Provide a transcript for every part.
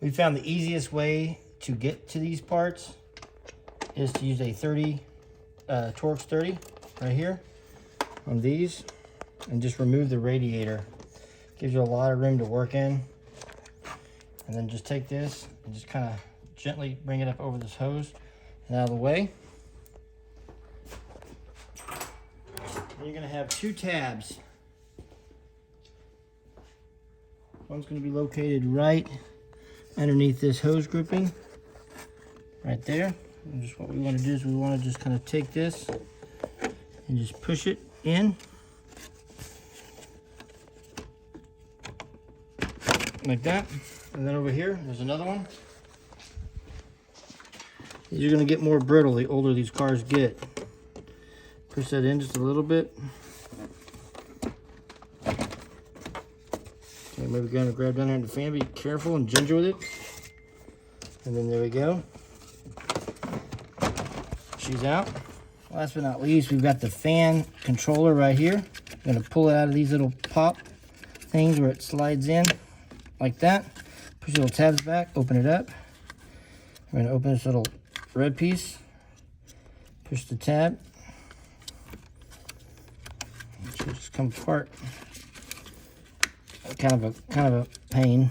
We found the easiest way to get to these parts is to use a 30 Torx 30 right here on these, and just remove the radiator. Gives you a lot of room to work in. And then just take this and just kind of gently bring it up over this hose and out of the way. And you're going to have two tabs. One's going to be located right underneath this hose grouping, right there. And just what we want to do is we want to just kind of take this and just push it in like that. And then over here, there's another one. These are going to get more brittle the older these cars get. Push that in just a little bit. Okay, maybe going to grab down there in the fan. Be careful and ginger with it. And then there we go. She's out. Last but not least, we've got the fan controller right here. I'm going to pull it out of these little pop things where it slides in like that. Push the little tabs back, open it up. I'm going to open this little red piece. Push the tab. It should just come apart. Kind of a pain.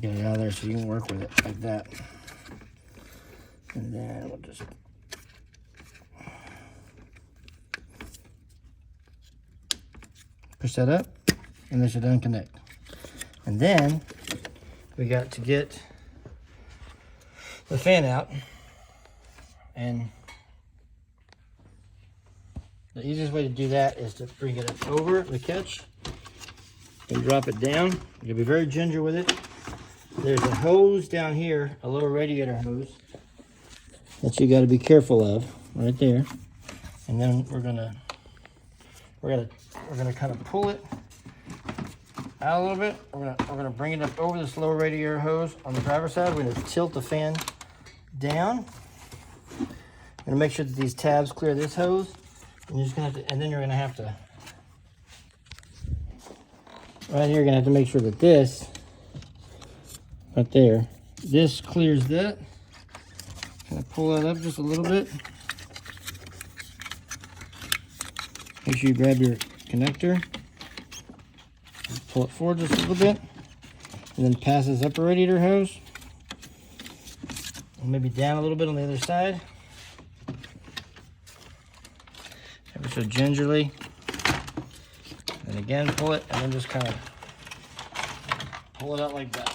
Get it out of there so you can work with it like that. And then we'll just push that up, and this should unconnect. And then we got to get the fan out, and the easiest way to do that is to bring it over the catch and drop it down. You'll be very ginger with it. There's a hose down here, a little radiator hose that you got to be careful of right there. And then we're gonna kind of pull it out a little bit. We're gonna bring it up over this lower radiator hose on the driver's side. We're gonna tilt the fan down. I'm gonna make sure that these tabs clear this hose. And you're just gonna have to, and then you're gonna have to, right here, you're gonna have to make sure that this, right there, this clears that. Kind of pull that up just a little bit. Make sure you grab your connector. Pull it forward just a little bit. And then pass this upper radiator hose. And maybe down a little bit on the other side. Ever so gingerly. And again, pull it, and then just kind of pull it out like that.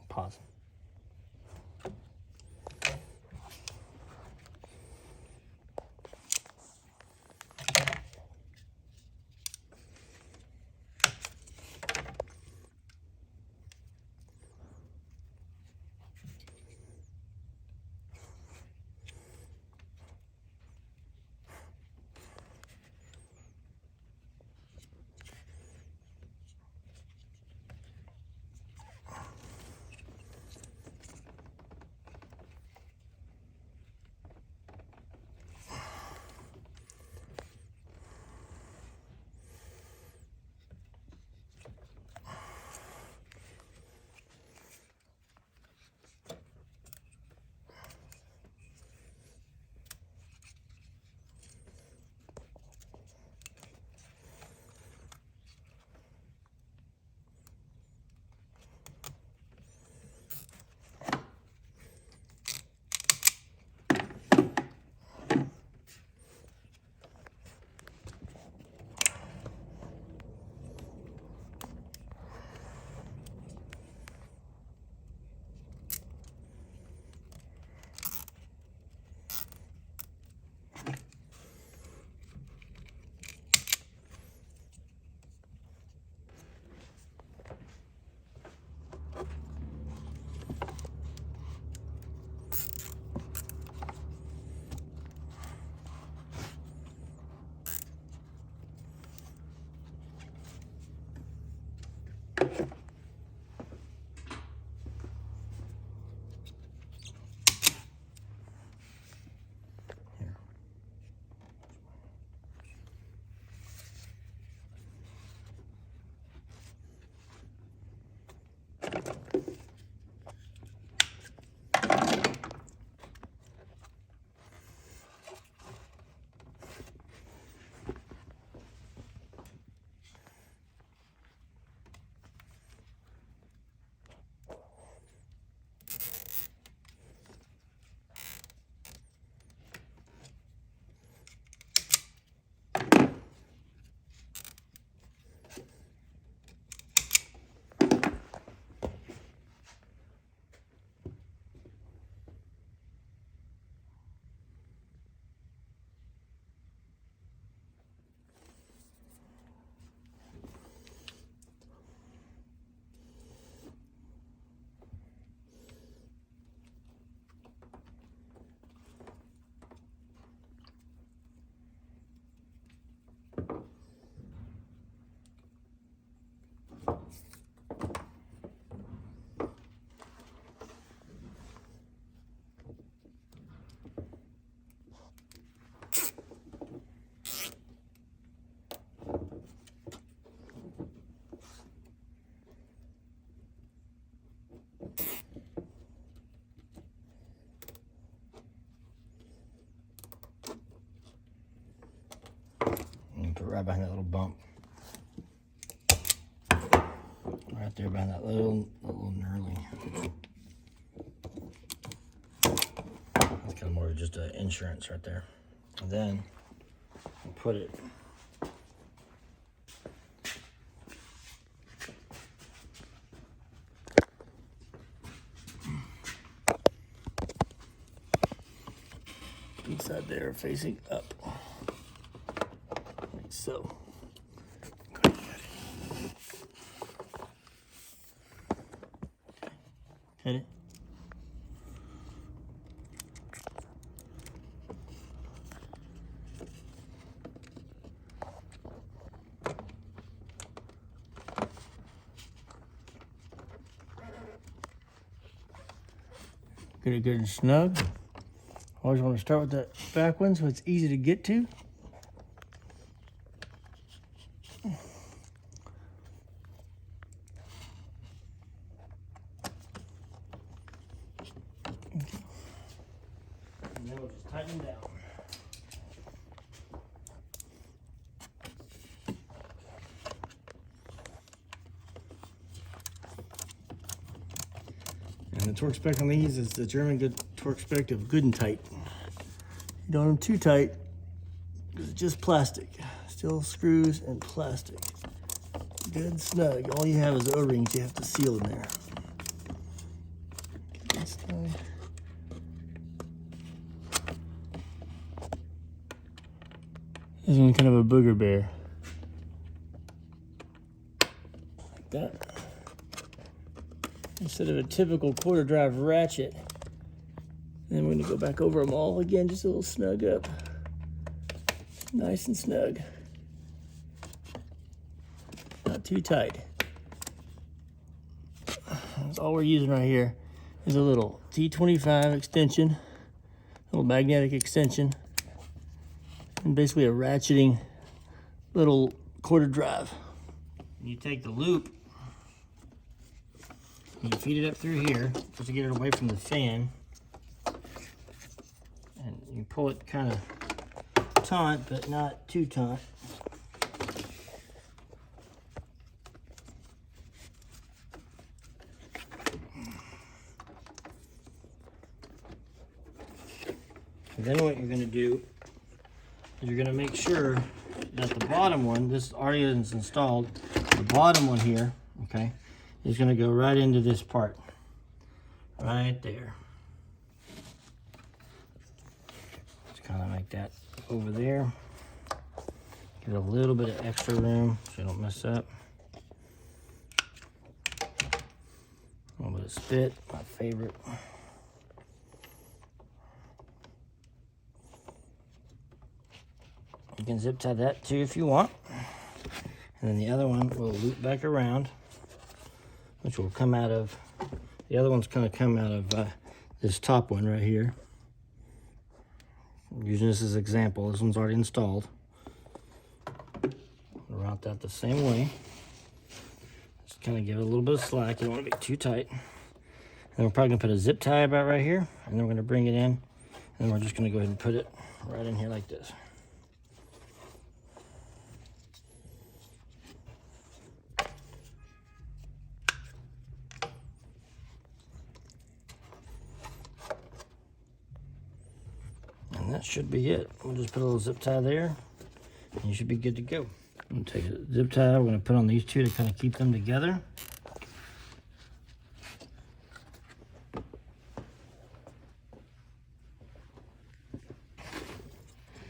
Pause. right behind that little bump. Right there behind that little knurling. That's kind of more just an insurance right there. And then put it inside there, facing up, like so. Hit it. Get it good and snug. Always want to start with that back one so it's easy to get to. And then we'll just tighten them down. And the torque spec on these is the German good torque spec of good and tight. You don't want them too tight because it's just plastic. Still screws and plastic. Good snug. All you have is O-rings you have to seal in there. Good snug. This one's kind of a booger bear. Like that. Instead of a typical quarter drive ratchet. And then we're gonna go back over them all again, just a little snug up. Nice and snug. Not too tight. That's all we're using right here is a little T25 extension, a little magnetic extension, and basically a ratcheting little quarter drive. You take the loop, you feed it up through here just to get it away from the fan. And you pull it kind of taut, but not too taut. And then what you're going to do is you're going to make sure that the bottom one, this already is installed, the bottom one here, okay, is going to go right into this part. Right there. Just kind of like that over there. Get a little bit of extra room so you don't mess up. A little bit of spit, my favorite. You can zip tie that too if you want. And then the other one will loop back around, which will come out of, the other one's going to come out of this top one right here. I'm using this as an example. This one's already installed. Route that the same way. Just kind of give it a little bit of slack. You don't want to be too tight. And then we're probably going to put a zip tie about right here. And then we're going to bring it in. And we're just going to go ahead and put it right in here like this. And that should be it. We'll just put a little zip tie there, and you should be good to go. I'm gonna take a zip tie, we're gonna put on these two to kind of keep them together.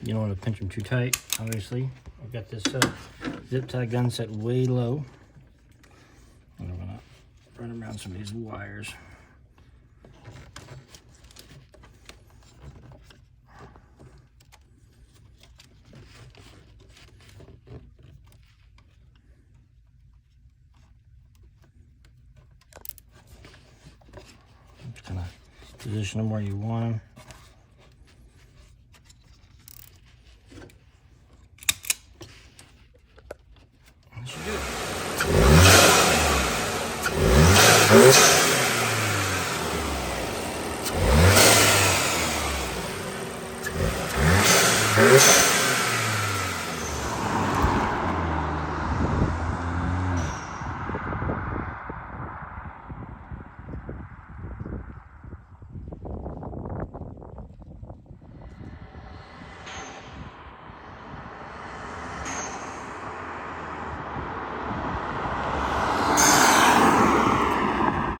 You don't want to pinch them too tight, obviously. I've got this zip tie gun set way low. And I'm gonna run around some of these wires. Just kind of position them where you want them. That should do it.